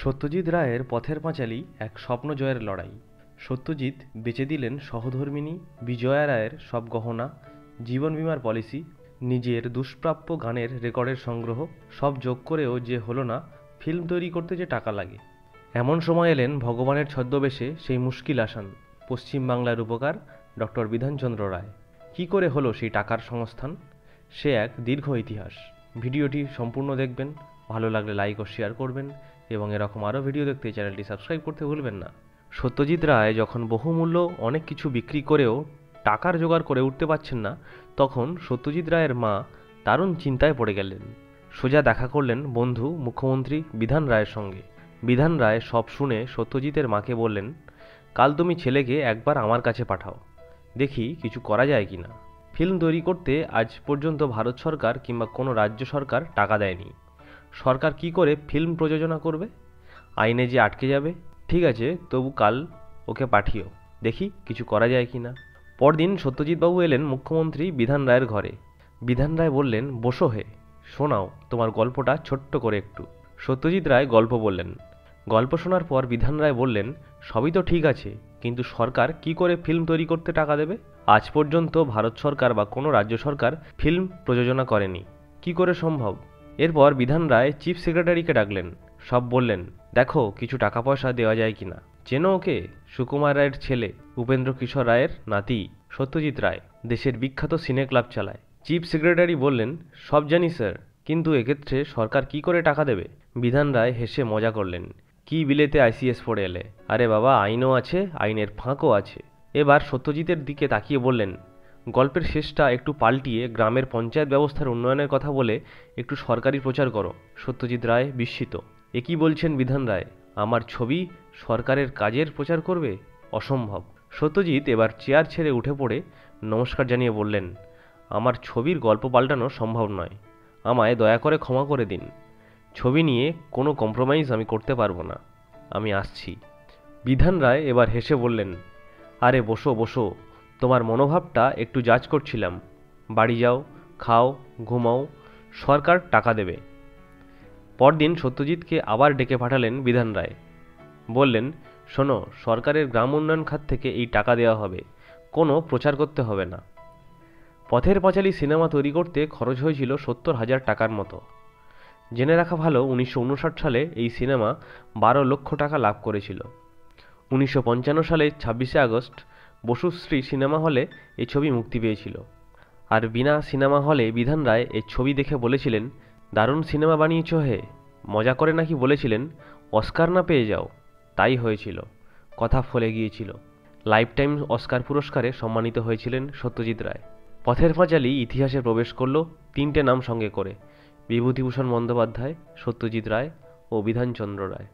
সত্যজিৎ রায়ের পথের পাঁচালী এক স্বপ্ন জয়ের লড়াই। সত্যজিৎ বেচে দিলেন সহধর্মিণী বিজয়া রায়ের সব গহনা, জীবন বীমার পলিসি, নিজের দুষ্প্রাপ্য গানের রেকর্ডের সংগ্রহ, সব যোগ করেও যে হলো না ফিল্ম তৈরি করতে যে টাকা লাগে। এমন সময় এলেন ভগবানের ছদ্মবেশে সেই মুশকিল আসান, পশ্চিমবাংলার উপকার ডক্টর বিধানচন্দ্র রায়। কি করে হলো সেই টাকার সংস্থান, সে এক দীর্ঘ ইতিহাস। ভিডিওটি সম্পূর্ণ দেখবেন, ভালো লাগলে লাইক ও শেয়ার করবেন এবং এরকম আরও ভিডিও দেখতে চ্যানেলটি সাবস্ক্রাইব করতে ভুলবেন না। সত্যজিৎ রায় যখন বহুমূল্য অনেক কিছু বিক্রি করেও টাকার জোগাড় করে উঠতে পারছেন না, তখন সত্যজিৎ রায়ের মা দারুণ চিন্তায় পড়ে গেলেন। সোজা দেখা করলেন বন্ধু মুখ্যমন্ত্রী বিধান রায়ের সঙ্গে। বিধান রায় সব শুনে সত্যজিতের মাকে বললেন, কাল তুমি ছেলেকে একবার আমার কাছে পাঠাও, দেখি কিছু করা যায় কি না। ফিল্ম তৈরি করতে আজ পর্যন্ত ভারত সরকার কিংবা কোনো রাজ্য সরকার টাকা দেয়নি। সরকার কি করে ফিল্ম প্রযোজনা করবে? আইনে যে আটকে যাবে। ঠিক আছে, তবু কাল ওকে পাঠিও, দেখি কিছু করা যায় কি না। পরদিন সত্যজিৎবাবু এলেন মুখ্যমন্ত্রী বিধান রায়ের ঘরে। বিধান রায় বললেন, বসো হে, শোনাও তোমার গল্পটা ছোট্ট করে একটু। সত্যজিৎ রায় গল্প বললেন। গল্প শোনার পর বিধান রায় বললেন, সবই তো ঠিক আছে, কিন্তু সরকার কি করে ফিল্ম তৈরি করতে টাকা দেবে? আজ পর্যন্ত ভারত সরকার বা কোনো রাজ্য সরকার ফিল্ম প্রযোজনা করেনি, কি করে সম্ভব? এরপর বিধান রায় চিফ সেক্রেটারিকে ডাকলেন। সব বললেন, দেখো কিছু টাকা পয়সা দেওয়া যায় কিনা। চেনো ওকে? সুকুমার রায়ের ছেলে, উপেন্দ্র কিশোর রায়ের নাতি সত্যজিৎ রায়, দেশের বিখ্যাত সিনে ক্লাব চালায়। চিফ সেক্রেটারি বললেন, সব জানি স্যার, কিন্তু এক্ষেত্রে সরকার কি করে টাকা দেবে? বিধান রায় হেসে মজা করলেন, কি বিলেতে আইসিএস পড়ে এলে? আরে বাবা, আইনও আছে, আইনের ফাঁকও আছে। এবার সত্যজিতের দিকে তাকিয়ে বললেন, গল্পের শেষটা একটু পাল্টিয়ে গ্রামের পঞ্চায়েত ব্যবস্থার উন্নয়নের কথা বলে একটু সরকারি প্রচার করো। সত্যজিৎ রায় বিস্মিত, এ কি বলছেন বিধান রায়? আমার ছবি সরকারের কাজের প্রচার করবে? অসম্ভব। সত্যজিৎ এবার চেয়ার ছেড়ে উঠে পড়ে নমস্কার জানিয়ে বললেন, আমার ছবির গল্প পাল্টানো সম্ভব নয়, আমায় দয়া করে ক্ষমা করে দিন। ছবি নিয়ে কোনো কম্প্রোমাইজ আমি করতে পারবো না, আমি আসছি। বিধান রায় এবার হেসে বললেন, আরে বসো বসো, তোমার মনোভাবটা একটু যাচ করছিলাম। বাড়ি যাও, খাও, ঘুমাও, সরকার টাকা দেবে। পরদিন সত্যজিৎকে আবার ডেকে পাঠালেন বিধান রায়। বললেন, শোনো, সরকারের গ্রাম উন্নয়ন খাত থেকে এই টাকা দেওয়া হবে, কোনো প্রচার করতে হবে না। পথের পাঁচালী সিনেমা তৈরি করতে খরচ হয়েছিল 70,000 টাকার মতো। জেনে রাখা ভালো, 1959 সালে এই সিনেমা 12 লক্ষ টাকা লাভ করেছিল। 1955 সালে 26শে আগস্ট বসুশ্রী সিনেমা হলে এই ছবি মুক্তি পেয়েছিল। আর বিনা সিনেমা হলে বিধান রায় এই ছবি দেখে বলেছিলেন, দারুণ সিনেমা বানিয়েছ হে। মজা করে নাকি বলেছিলেন, অস্কার না পেয়ে যাও। তাই হয়েছিল, কথা ফলে গিয়েছিল। লাইফ টাইম অস্কার পুরস্কারে সম্মানিত হয়েছিলেন সত্যজিৎ রায়। পথের পাঁচালী ইতিহাসে প্রবেশ করল 3টে নাম সঙ্গে করে, বিভূতিভূষণ বন্দ্যোপাধ্যায়, সত্যজিৎ রায় ও বিধানচন্দ্র রায়।